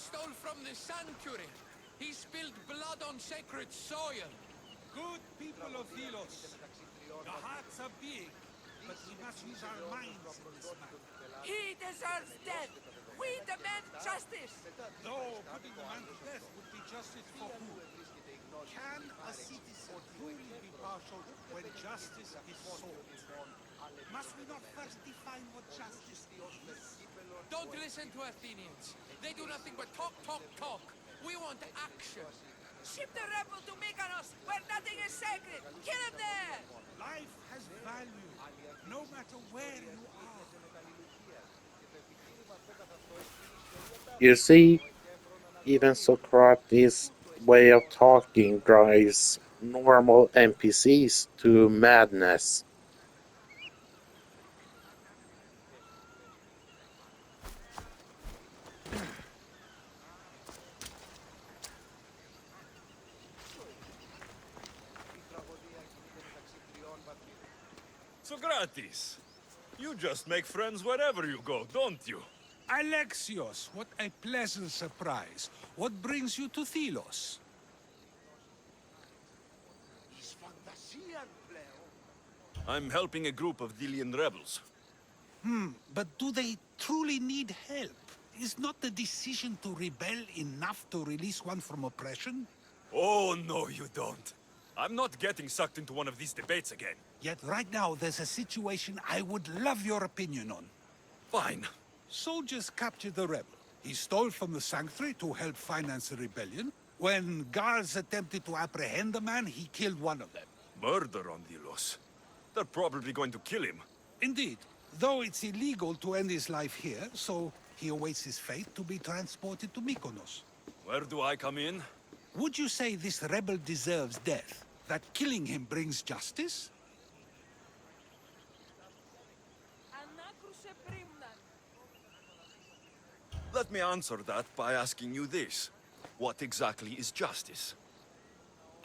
stole from the sanctuary. He spilled blood on sacred soil. Good people of Delos. Your hearts are big, but we must use our minds in this matter. He deserves death! We demand justice! Though putting the man to death would be justice for who? Can a citizen truly be partial when justice is sought? Must we not first define what justice is? Don't listen to Athenians. They do nothing but talk, talk, talk. We want action. Ship the rebel to Mykonos, where nothing is sacred! Kill him there! Life has value, no matter where you are. You see, even Sokrates' way of talking drives normal NPCs to madness. Sokrates, you just make friends wherever you go, don't you? Alexios, what a pleasant surprise. What brings you to Delos? I'm helping a group of Delian rebels. But do they truly need help? Is not the decision to rebel enough to release one from oppression? Oh, no, you don't. I'm not getting sucked into one of these debates again. Yet right now there's a situation I would love your opinion on. Fine. Soldiers captured the rebel. He stole from the sanctuary to help finance the rebellion. When guards attempted to apprehend the man, he killed one of them. Murder on Delos. They're probably going to kill him. Indeed, though it's illegal to end his life here, so he awaits his fate to be transported to Mykonos. Where do I come in? Would you say this rebel deserves death? That killing him brings justice? Let me answer that by asking you this. What exactly is justice?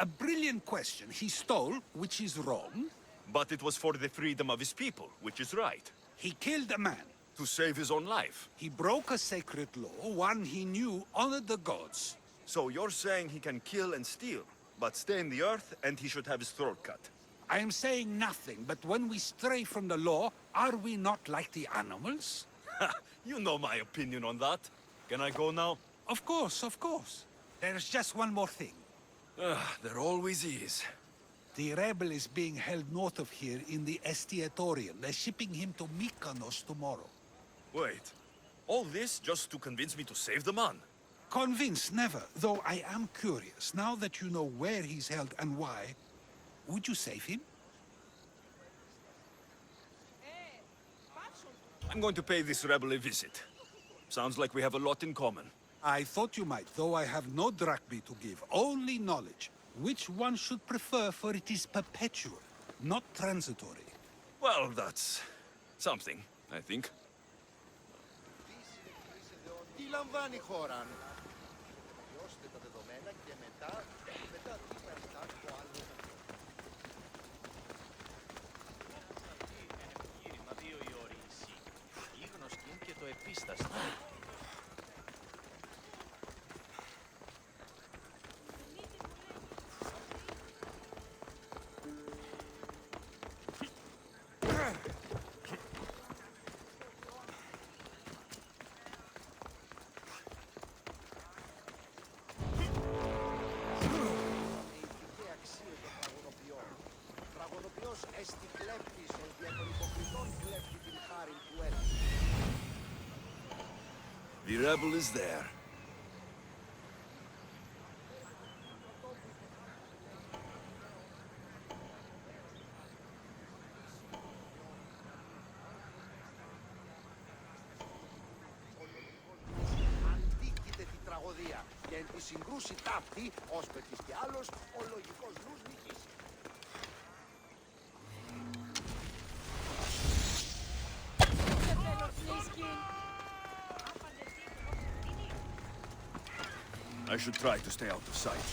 A brilliant question. He stole, which is wrong. But it was for the freedom of his people, which is right. He killed a man. To save his own life. He broke a sacred law, one he knew honored the gods. So you're saying he can kill and steal, but stay in the earth and he should have his throat cut. I am saying nothing, but when we stray from the law, are we not like the animals? Ha! You know my opinion on that. Can I go now? Of course, of course. There's just one more thing. There always is. The rebel is being held north of here in the Estiatorium. They're shipping him to Mykonos tomorrow. Wait. All this just to convince me to save the man? Convinced, never. Though I am curious. Now that you know where he's held and why, would you save him? I'm going to pay this rebel a visit. Sounds like we have a lot in common. I thought you might, though I have no drachmae to give, only knowledge. Which one should prefer, for it is perpetual, not transitory. Well, that's something, I think. Τι λαμβάνει η χώρα. Διώστε τα δεδομένα και μετά τι περιστάσει το άλλο. Επιχείρημα 2 η όρηση. Η γνωστή και το επίστασμα. The rebel is there. Αντίκειται τη τραγωδία και εν τη συγκρούση ταύτη, ως πετύχει κι άλλος, ο λογικός νους νικήσει. I should try to stay out of sight.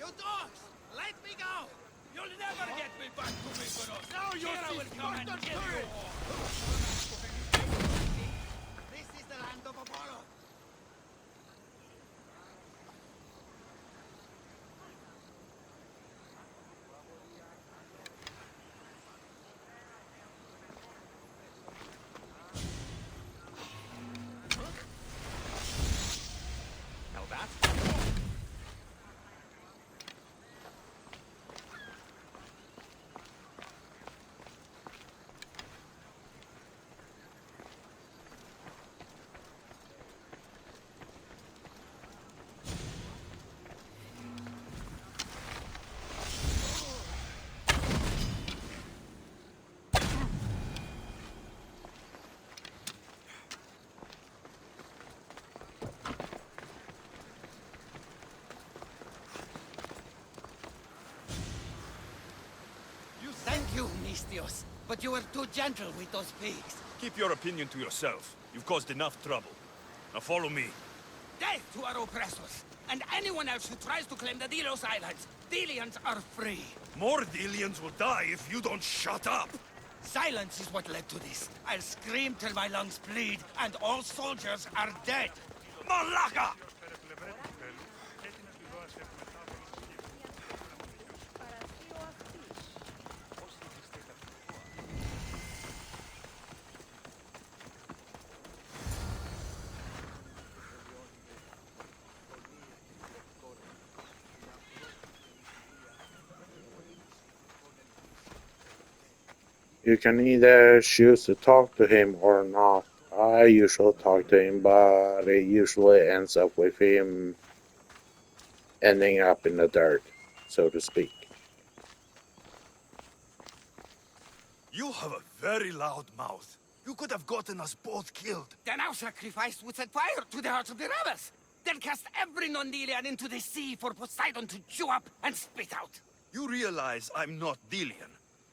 You dogs! Let me go! You'll never get me back to Mykonos! Now Kira will come and kill you all! This is the land of Apollo. Now that? Thank you, Mistios. But you were too gentle with those pigs. Keep your opinion to yourself. You've caused enough trouble. Now follow me. Death to our oppressors. And anyone else who tries to claim the Delos Islands. Delians are free. More Delians will die if you don't shut up! Silence is what led to this. I'll scream till my lungs bleed, and all soldiers are dead. Malaka! You can either choose to talk to him or not. I usually talk to him, but it usually ends up with him ending up in the dirt, so to speak. You have a very loud mouth. You could have gotten us both killed. Then our sacrifice would set fire to the hearts of the rebels. Then cast every non-Delian into the sea for Poseidon to chew up and spit out. You realize I'm not Delian.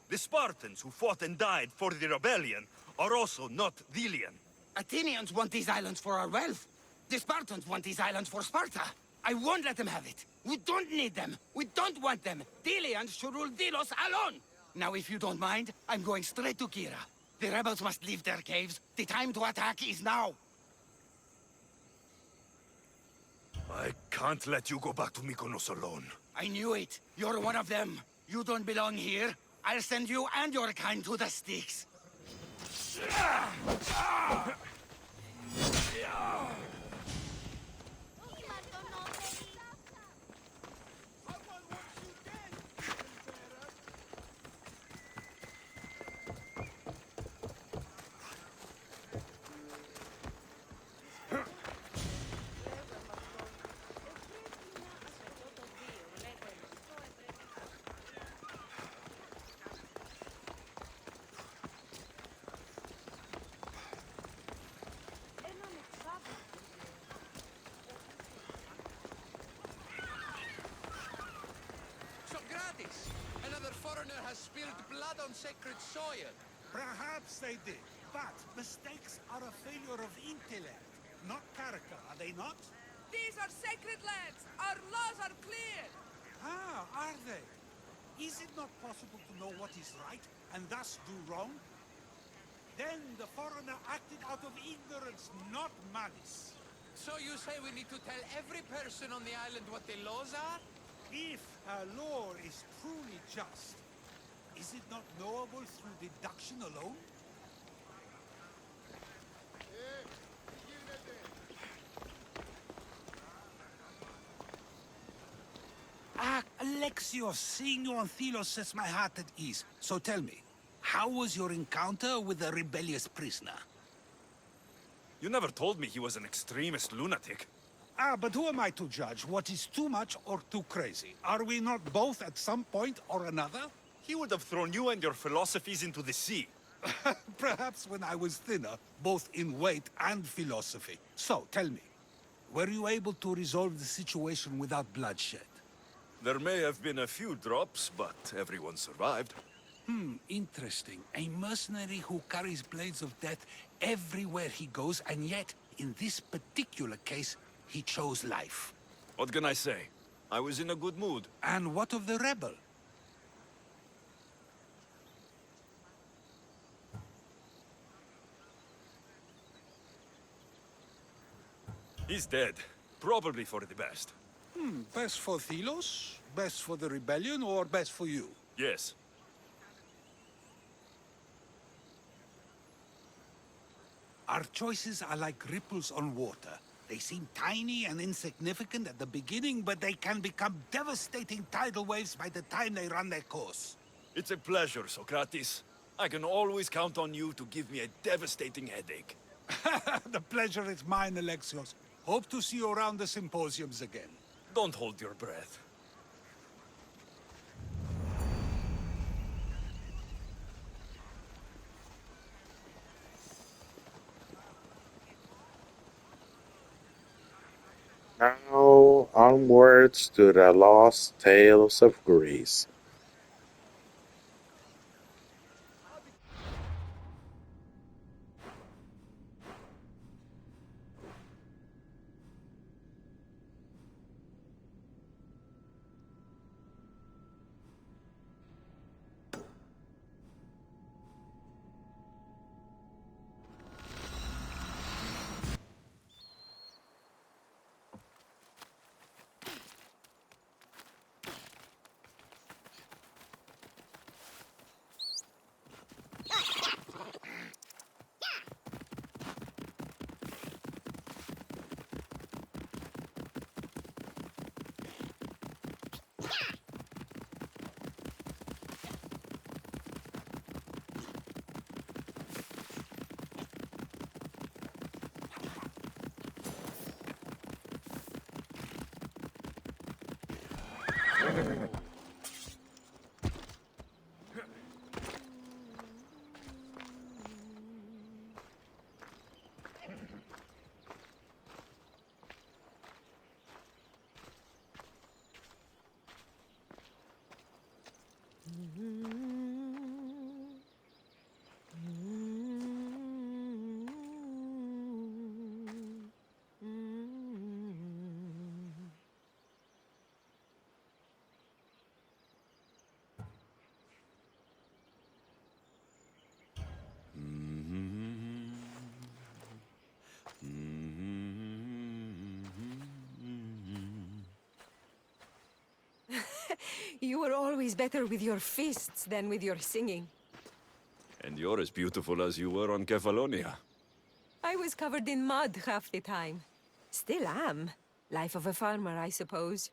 The Spartans who fought and died for the rebellion are also not Delian. Athenians want these islands for our wealth. The Spartans want these islands for Sparta. I won't let them have it. We don't need them. We don't want them. Delians should rule Delos alone. Now, if you don't mind, I'm going straight to Kira. The rebels must leave their caves. The time to attack is now. I can't let you go back to Mykonos alone. I knew it. You're one of them. You don't belong here. I'll send you and your kind to the Styx. Sokrates! Another foreigner has spilled blood on sacred soil. Perhaps they did, but mistakes are a failure of intellect, not character, are they not? These are sacred lands. Our laws are clear. Ah, are they? Is it not possible to know what is right, and thus do wrong? Then the foreigner acted out of ignorance, not malice. So you say we need to tell every person on the island what the laws are? If a law is truly just, is it not knowable through deduction alone? Ah, Alexios, seeing you on Thelos sets my heart at ease. So tell me, how was your encounter with the rebellious prisoner? You never told me he was an extremist lunatic. Ah, but who am I to judge what is too much or too crazy? Are we not both at some point or another? He would have thrown you and your philosophies into the sea. Perhaps when I was thinner, both in weight and philosophy. So, tell me, were you able to resolve the situation without bloodshed? There may have been a few drops, but everyone survived. Interesting. A mercenary who carries blades of death everywhere he goes, and yet, in this particular case, he chose life. What can I say? I was in a good mood. And what of the rebel? He's dead. Probably for the best. Best for Thelos? Best for the rebellion, or best for you? Yes. Our choices are like ripples on water. They seem tiny and insignificant at the beginning, but they can become devastating tidal waves by the time they run their course. It's a pleasure, Sokrates. I can always count on you to give me a devastating headache. The pleasure is mine, Alexios. Hope to see you around the symposiums again. Don't hold your breath. Now onwards to the lost tales of Greece. You were always better with your fists than with your singing. And you're as beautiful as you were on Kefalonia. I was covered in mud half the time. Still am. Life of a farmer, I suppose.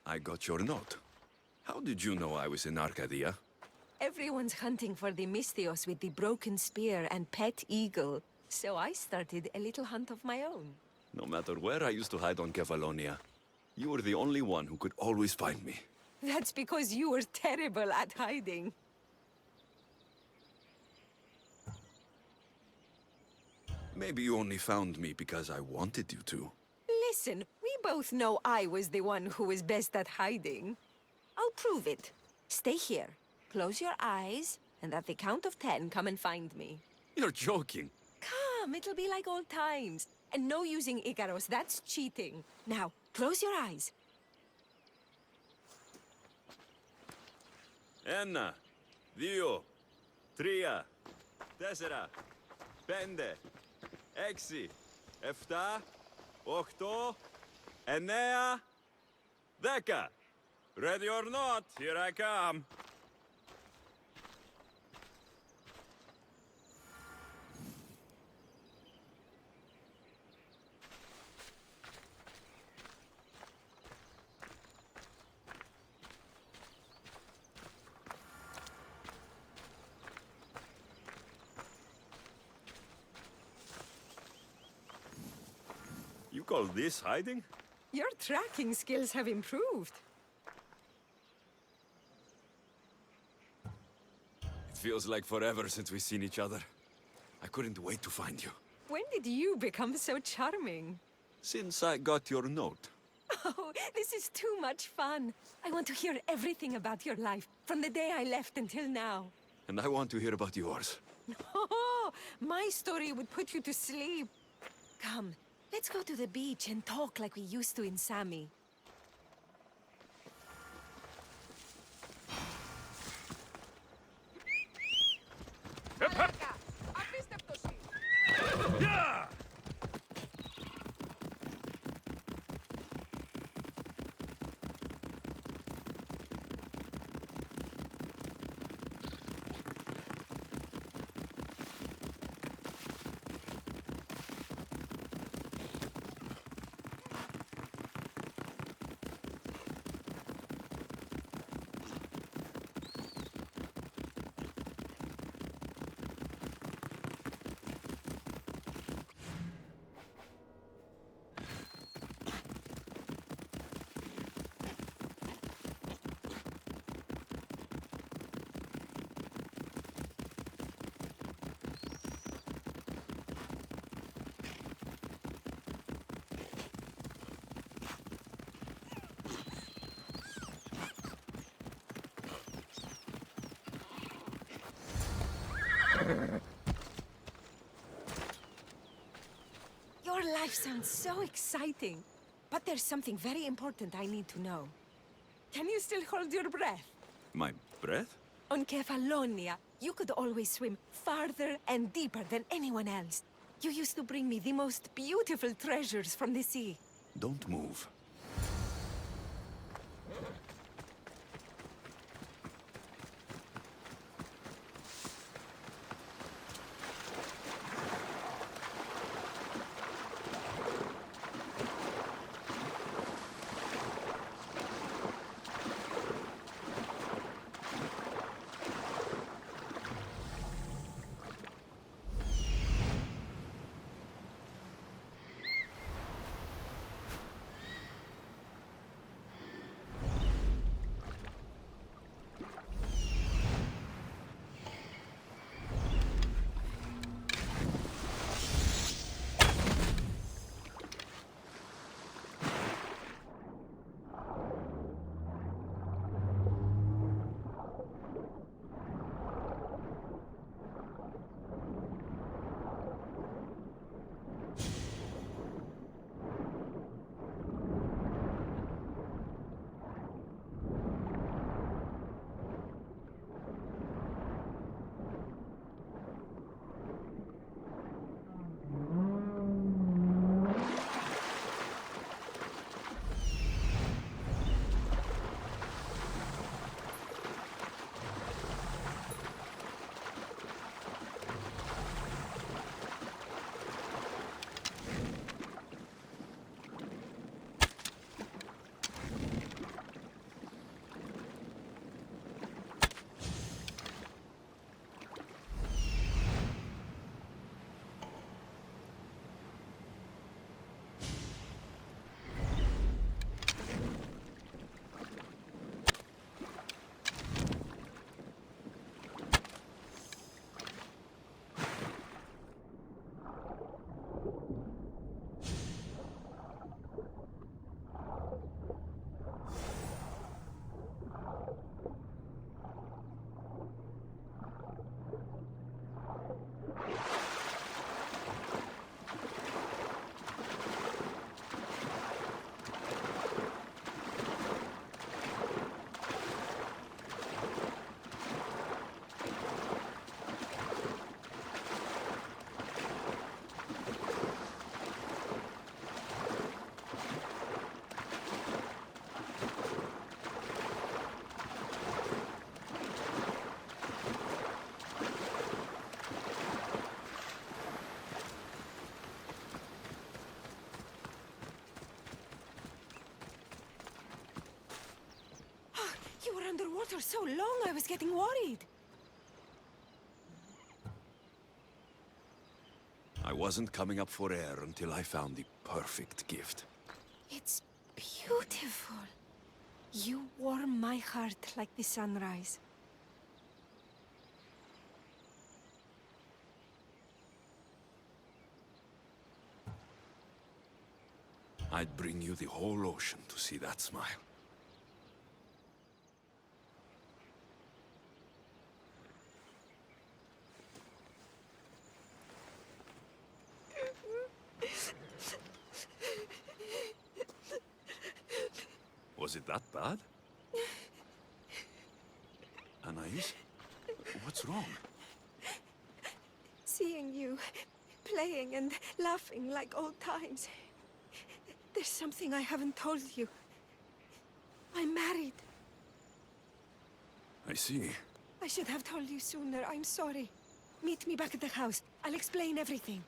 I got your note. How did you know I was in Arcadia? Everyone's hunting for the Mystios with the broken spear and pet eagle. So I started a little hunt of my own. No matter where I used to hide on Kefalonia, you were the only one who could always find me. That's because you were terrible at hiding. Maybe you only found me because I wanted you to. Listen, we both know I was the one who was best at hiding. I'll prove it. Stay here, close your eyes, and at the count of 10, come and find me. You're joking. Come, it'll be like old times. And no using Icaros, that's cheating. Now, close your eyes. Ένα, δύο, τρία, τέσσερα, πέντε, έξι, εφτά, οχτώ, εννέα, δέκα. Ready or not, here I come. You call this hiding? Your tracking skills have improved. It feels like forever since we've seen each other. I couldn't wait to find you. When did you become so charming? Since I got your note. Oh, this is too much fun. I want to hear everything about your life, from the day I left until now. And I want to hear about yours. Oh, my story would put you to sleep. Come, let's go to the beach and talk like we used to in Sami. Your life sounds so exciting. But there's something very important I need to know. Can you still hold your breath? My breath? On Kefalonia, you could always swim farther and deeper than anyone else. You used to bring me the most beautiful treasures from the sea. Don't move. You were underwater so long, I was getting worried. I wasn't coming up for air until I found the perfect gift. It's beautiful. You warm my heart like the sunrise. I'd bring you the whole ocean to see that smile. Was it that bad? Anais? What's wrong? Seeing you, playing and laughing like old times. There's something I haven't told you. I'm married. I see. I should have told you sooner. I'm sorry. Meet me back at the house. I'll explain everything.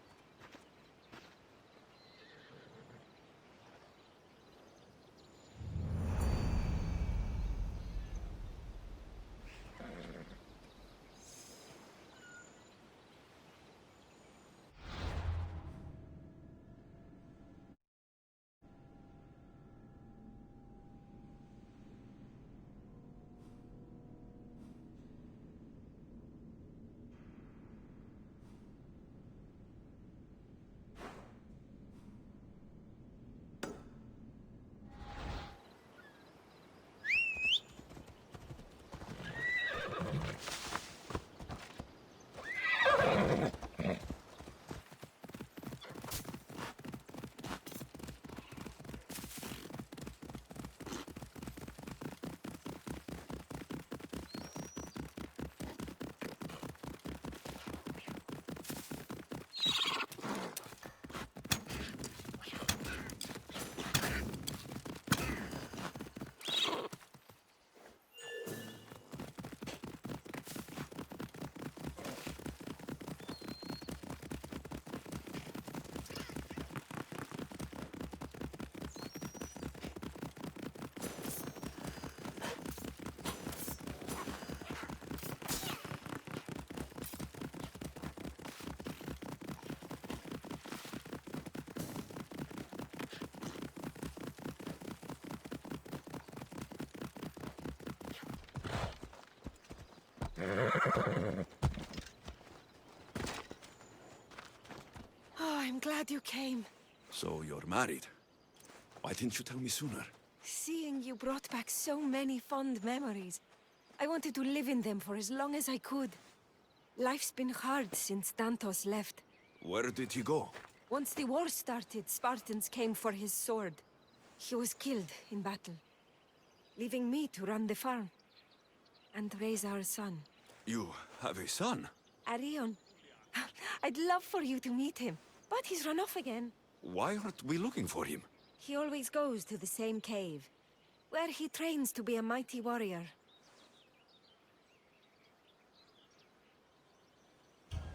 Oh, I'm glad you came. So you're married. Why didn't you tell me sooner? Seeing you brought back so many fond memories. I wanted to live in them for as long as I could. Life's been hard since Dantos left. Where did he go? Once the war started, Spartans came for his sword. He was killed in battle, leaving me to run the farm and raise our son. You have a son? Arion. I'd love for you to meet him, but he's run off again. Why aren't we looking for him? He always goes to the same cave, where he trains to be a mighty warrior.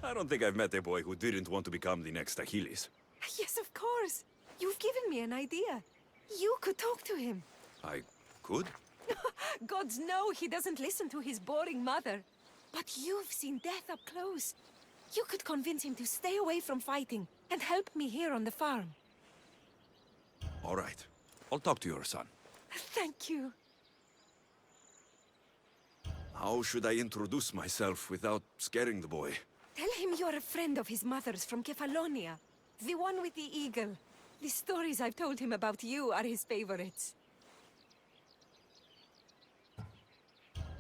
I don't think I've met a boy who didn't want to become the next Achilles. Yes, of course. You've given me an idea. You could talk to him. I could? Gods know he doesn't listen to his boring mother. But you've seen death up close. You could convince him to stay away from fighting and help me here on the farm. All right. I'll talk to your son. Thank you. How should I introduce myself without scaring the boy? Tell him you're a friend of his mother's from Kefalonia. The one with the eagle. The stories I've told him about you are his favorites.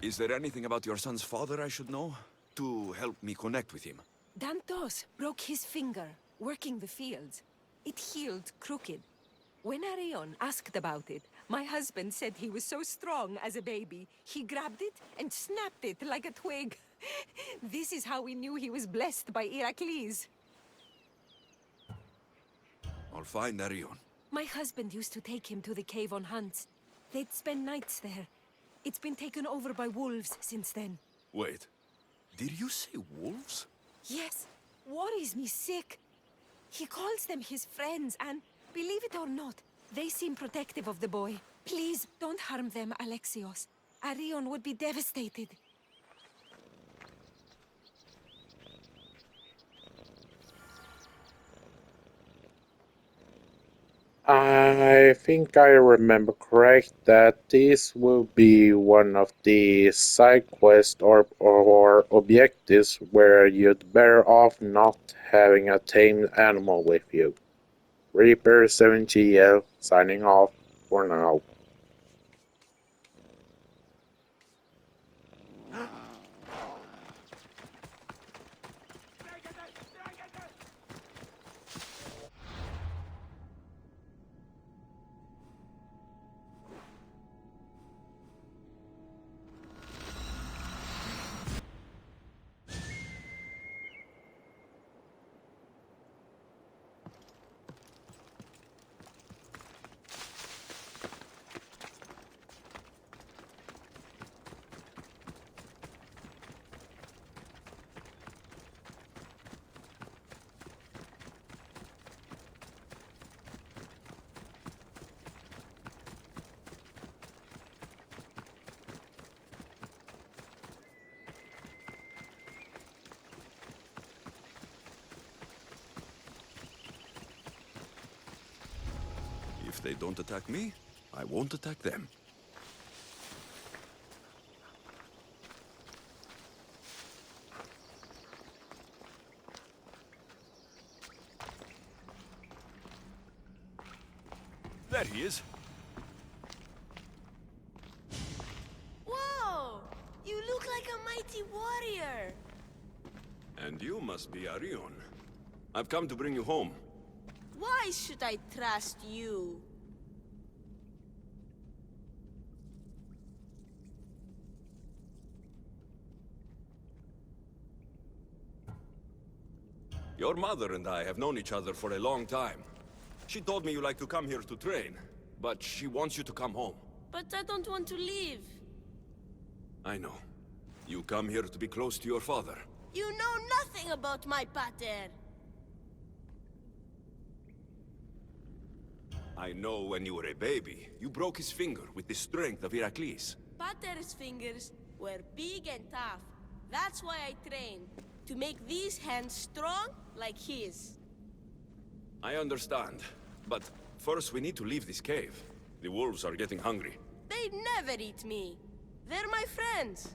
Is there anything about your son's father I should know? To help me connect with him? Dantos broke his finger, working the fields. It healed crooked. When Arion asked about it, my husband said he was so strong as a baby, he grabbed it and snapped it like a twig. This is how we knew he was blessed by Heracles. I'll find Arion. My husband used to take him to the cave on hunts. They'd spend nights there. It's been taken over by wolves since then. Wait. Did you say wolves? Yes, worries me sick. He calls them his friends and, believe it or not, they seem protective of the boy. Please, don't harm them, Alexios. Arion would be devastated. I think I remember correct that this will be one of the side quests or objectives where you'd better off not having a tamed animal with you. Reaper 7GL signing off for now. If they don't attack me, I won't attack them. There he is. Whoa! You look like a mighty warrior. And you must be Arion. I've come to bring you home. Why should I trust you? Your mother and I have known each other for a long time. She told me you like to come here to train, but she wants you to come home. But I don't want to leave. I know. You come here to be close to your father. You know nothing about my pater. I know when you were a baby, you broke his finger with the strength of Heracles. Pater's fingers were big and tough. That's why I trained. To make these hands strong like his. I understand, but first we need to leave this cave. The wolves are getting hungry. They'd never eat me. They're my friends.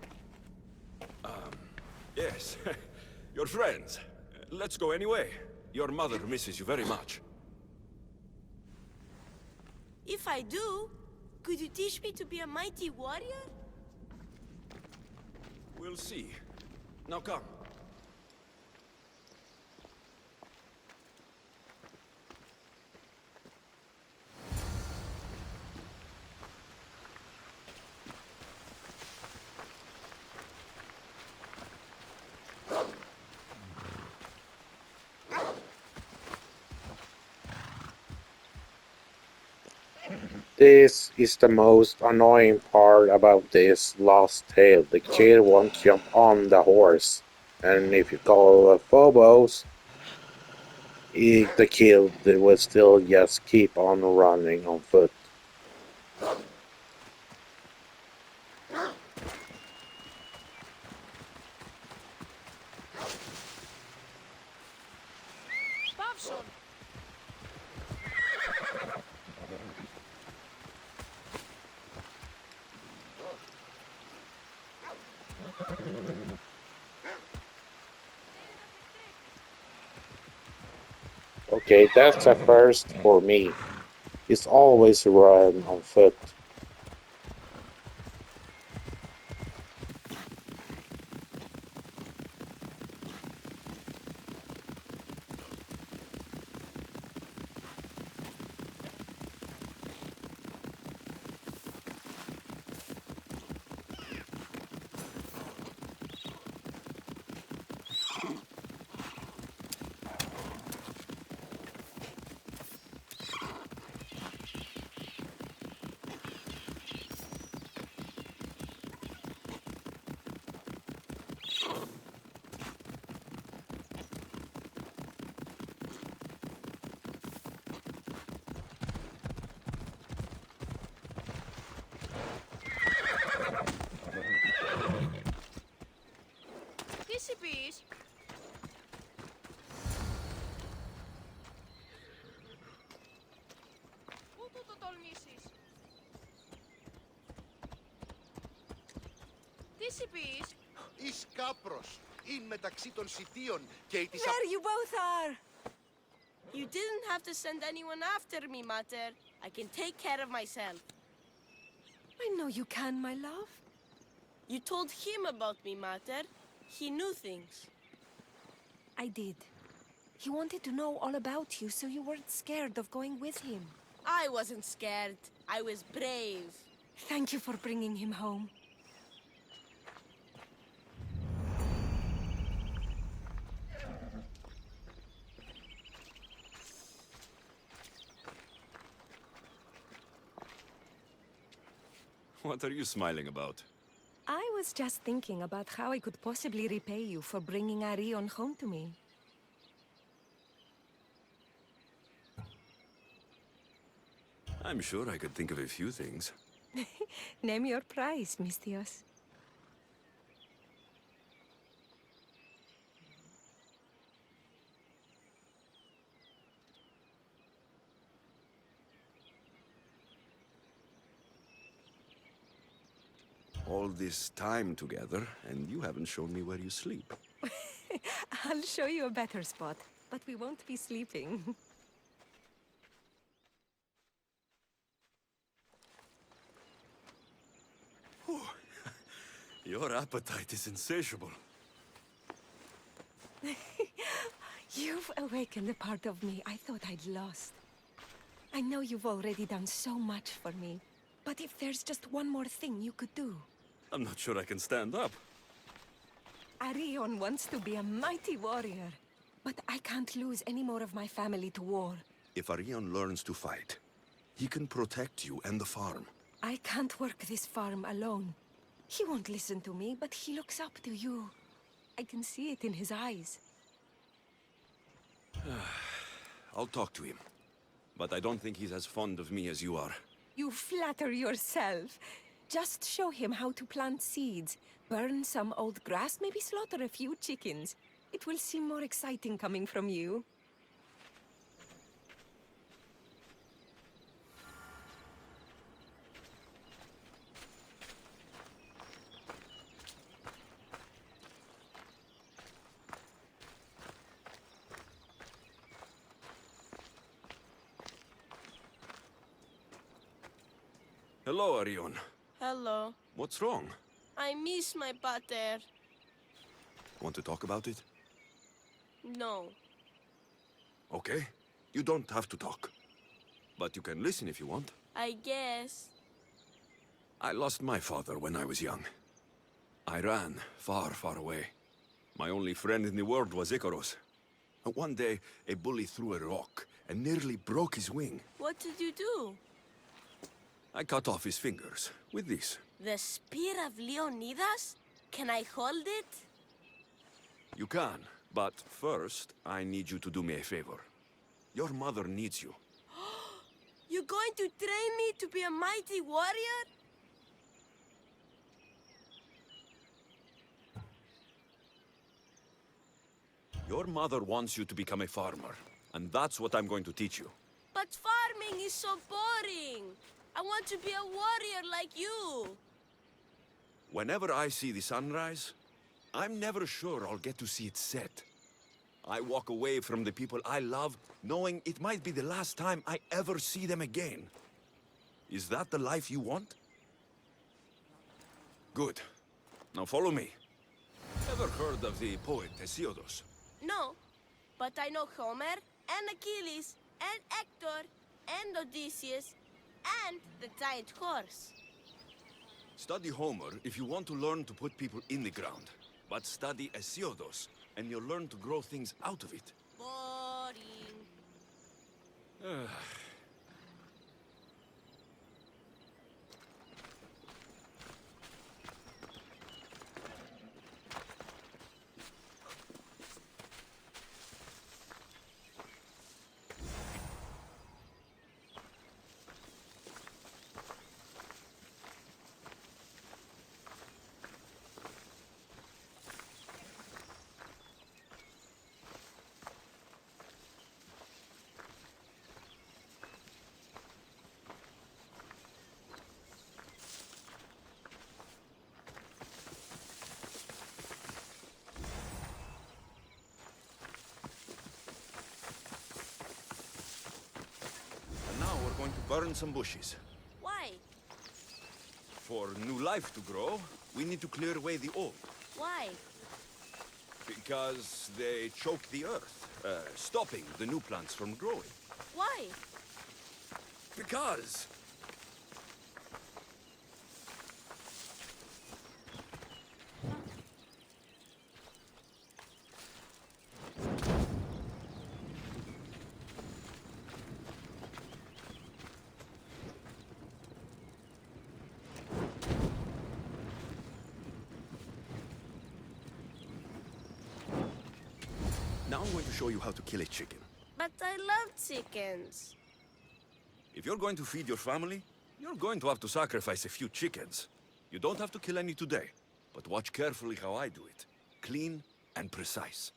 Yes, your friends. Let's go anyway. Your mother misses you very much. If I do, could you teach me to be a mighty warrior? We'll see. Now come. This is the most annoying part about this last tale. The kid won't jump on the horse. And if you call phobos, the kid will still just keep on running on foot. Pavson! Okay, that's a first for me. It's always run on foot. Recipes? Πού του το τολμήσεις? Τι συμπείς? Εις κάπρος. Είναι μεταξύ των σιτίων και η της... There you both are! You didn't have to send anyone after me, Mater. I can take care of myself. I know you can, my love. You told him about me, Mater. He knew things. I did. He wanted to know all about you, so you weren't scared of going with him. I wasn't scared. I was brave. Thank you for bringing him home. What are you smiling about? I was just thinking about how I could possibly repay you for bringing Arion home to me. I'm sure I could think of a few things. Name your price, Mistios. All this time together, and you haven't shown me where you sleep. I'll show you a better spot, but we won't be sleeping. Your appetite is insatiable. You've awakened a part of me I thought I'd lost. I know you've already done so much for me, but if there's just one more thing you could do. I'm not sure I can stand up. Arion wants to be a mighty warrior, but I can't lose any more of my family to war. If Arion learns to fight, he can protect you and the farm. I can't work this farm alone. He won't listen to me, but he looks up to you. I can see it in his eyes. I'll talk to him. But I don't think he's as fond of me as you are. You flatter yourself. Just show him how to plant seeds, burn some old grass, maybe slaughter a few chickens. It will seem more exciting coming from you. Hello, Arion. Hello. What's wrong? I miss my pater. Want to talk about it? No. Okay. You don't have to talk. But you can listen if you want. I guess. I lost my father when I was young. I ran far, far away. My only friend in the world was Icarus. One day, a bully threw a rock and nearly broke his wing. What did you do? I cut off his fingers with this. The spear of Leonidas? Can I hold it? You can, but first, I need you to do me a favor. Your mother needs you. You're going to train me to be a mighty warrior? Your mother wants you to become a farmer, and that's what I'm going to teach you. But farming is so boring. I want to be a warrior like you. Whenever I see the sunrise, I'm never sure I'll get to see it set. I walk away from the people I love, knowing it might be the last time I ever see them again. Is that the life you want? Good. Now follow me. Ever heard of the poet Hesiodus? No, but I know Homer, and Achilles, and Hector, and Odysseus, and the giant horse. Study Homer if you want to learn to put people in the ground. But study Hesiodus, and you'll learn to grow things out of it. Boring. And now we're going to burn some bushes. Why? For new life to grow, we need to clear away the old. Why? Because they choke the earth, stopping the new plants from growing. Why? Because... Now I'm going to show you how to kill a chicken. But I love chickens. If you're going to feed your family, you're going to have to sacrifice a few chickens. You don't have to kill any today, but watch carefully how I do it. Clean and precise.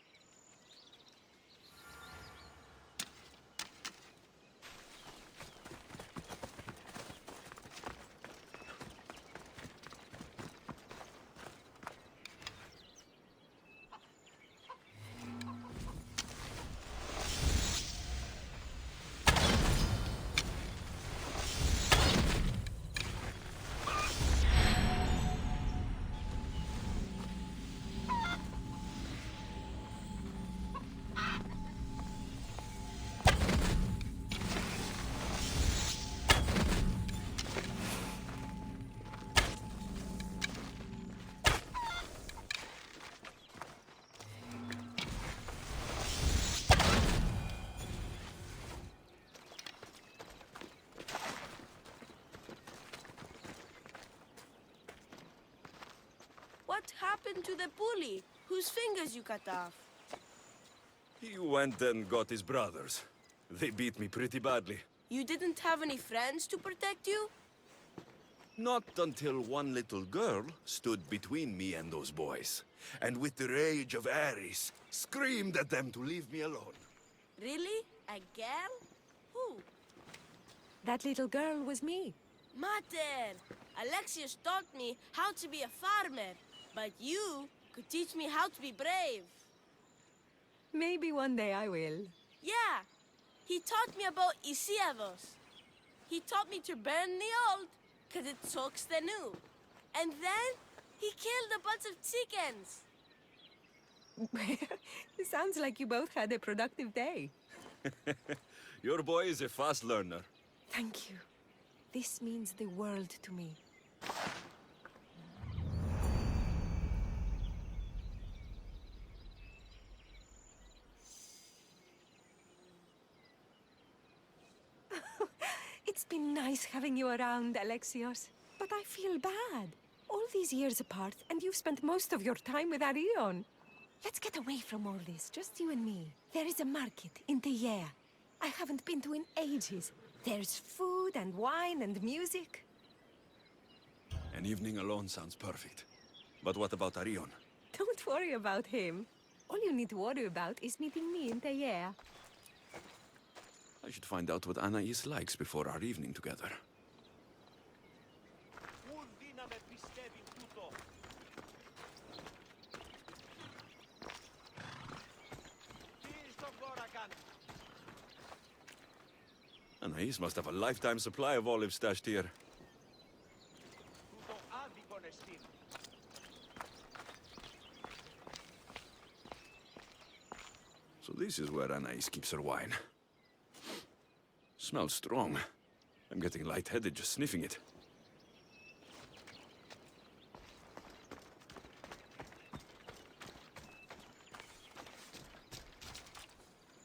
What happened to the bully whose fingers you cut off? He went and got his brothers. They beat me pretty badly. You didn't have any friends to protect you? Not until one little girl stood between me and those boys, and with the rage of Ares, screamed at them to leave me alone. Really? A girl? Who? That little girl was me. Mater! Alexius taught me how to be a farmer, but you could teach me how to be brave. Maybe one day I will. Yeah, he taught me about Isiados. He taught me to burn the old, because it soaks the new. And then he killed a bunch of chickens. It sounds like you both had a productive day. Your boy is a fast learner. Thank you. This means the world to me. It's been nice having you around, Alexios. But I feel bad. All these years apart, and you've spent most of your time with Arion. Let's get away from all this, just you and me. There is a market in Tegea. I haven't been to in ages. There's food and wine and music. An evening alone sounds perfect. But what about Arion? Don't worry about him. All you need to worry about is meeting me in Tegea. I should find out what Anais likes before our evening together. Anais must have a lifetime supply of olives stashed here. So this is where Anais keeps her wine. Smells strong. I'm getting lightheaded just sniffing it.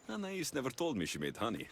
Anais never told me she made honey.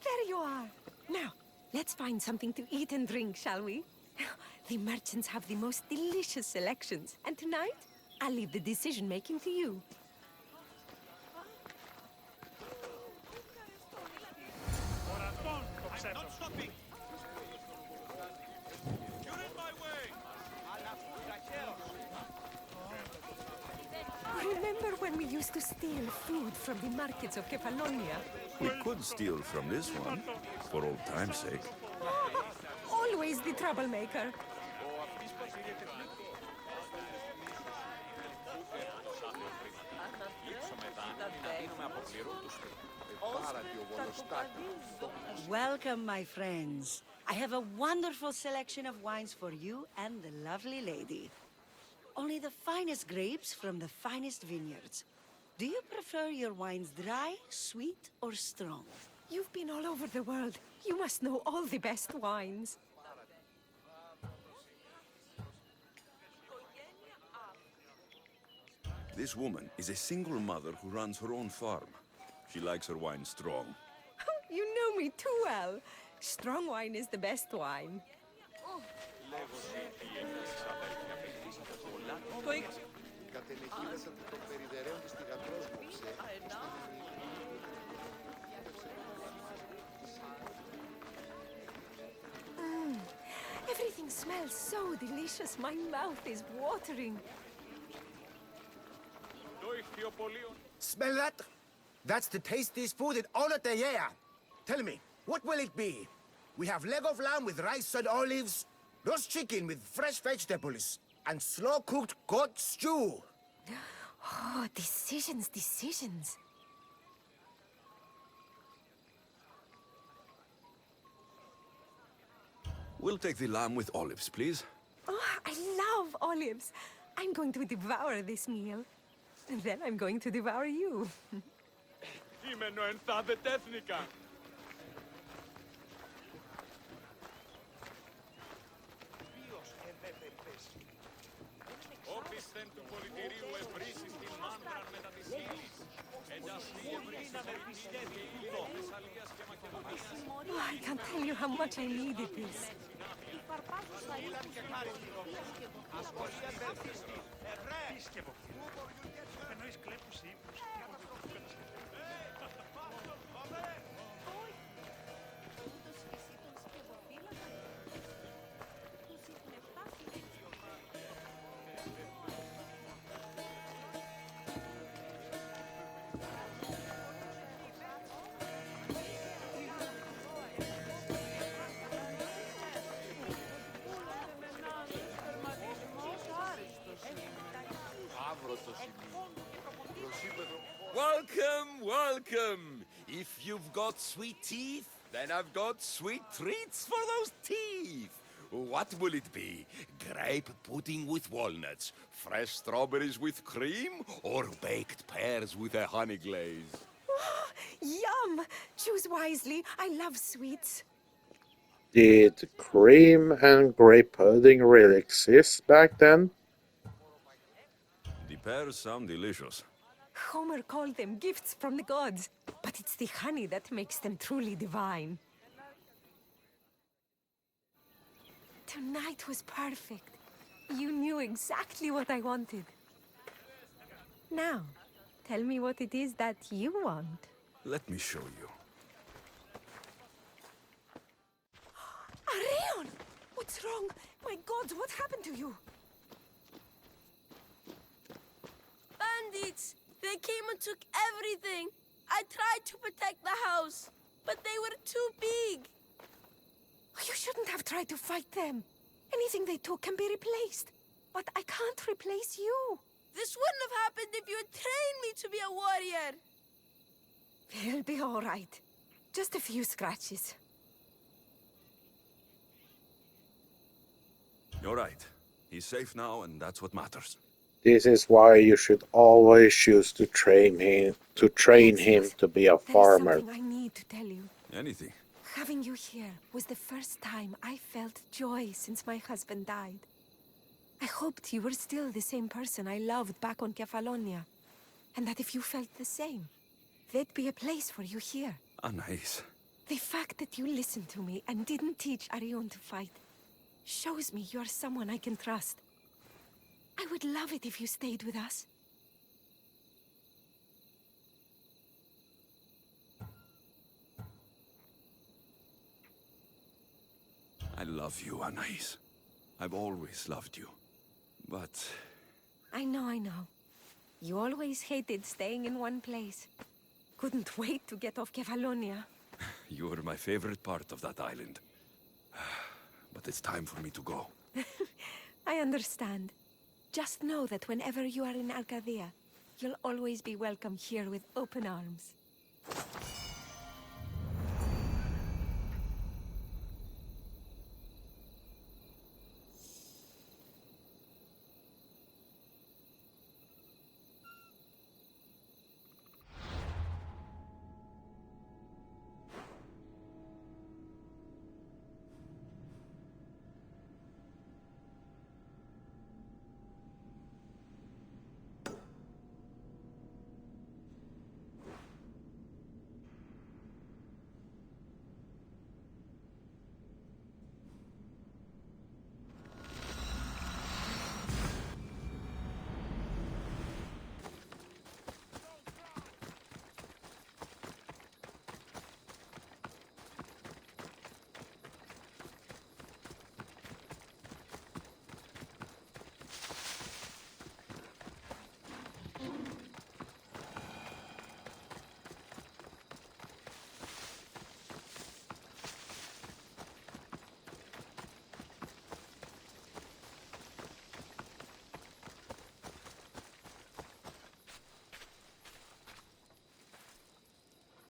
There you are. Now, let's find something to eat and drink, shall we? The merchants have the most delicious selections. And tonight, I'll leave the decision-making to you. I'm not stopping. You're in my way. Remember when we used to steal food from the markets of Kefalonia? We could steal from this one, for old time's sake. Always the troublemaker. Welcome, my friends. I have a wonderful selection of wines for you and the lovely lady. Only the finest grapes from the finest vineyards. Do you prefer your wines dry, sweet, or strong? You've been all over the world. You must know all the best wines. This woman is a single mother who runs her own farm. She likes her wine strong. You know me too well. Strong wine is the best wine. Everything smells so delicious. My mouth is watering. Smell that? That's the tastiest food in all of the year. Tell me, what will it be? We have leg of lamb with rice and olives, roast chicken with fresh vegetables, and slow-cooked goat stew. Oh, decisions, decisions. We'll take the lamb with olives, please. Oh, I love olives. I'm going to devour this meal. And then I'm going to devour you. Όπισθεν του πολιτηρίου ευρύσεις την μάνδραν μετά της ύλης. Εντάς μη ευρύσεις ερνίδες και ύλης Θεσσαλίας και Μακεδονίας. Oh, I can't tell you how much I needed this. Welcome, welcome! If you've got sweet teeth, then I've got sweet treats for those teeth. What will it be? Grape pudding with walnuts, fresh strawberries with cream, or baked pears with a honey glaze? Yum! Choose wisely. I love sweets. Did cream and grape pudding really exist back then? The pears sound delicious. Homer called them gifts from the gods, but it's the honey that makes them truly divine. Tonight was perfect. You knew exactly what I wanted. Now, tell me what it is that you want. Let me show you. Arion! What's wrong? My God, what happened to you? Bandits! They came and took everything. I tried to protect the house, but they were too big. You shouldn't have tried to fight them. Anything they took can be replaced. But I can't replace you. This wouldn't have happened if you had trained me to be a warrior. It'll be all right. Just a few scratches. You're right. He's safe now, and that's what matters. This is why you should always choose to train him to be a farmer. There's something I need to tell you. Anything. Having you here was the first time I felt joy since my husband died. I hoped you were still the same person I loved back on Kefalonia. And that if you felt the same, there'd be a place for you here. Anais. The fact that you listened to me and didn't teach Arion to fight shows me you're someone I can trust. I would love it if you stayed with us. I love you, Anais. I've always loved you. But... I know. You always hated staying in one place. Couldn't wait to get off Kefalonia. you were my favorite part of that island. But it's time for me to go. I understand. Just know that whenever you are in Arcadia, you'll always be welcome here with open arms.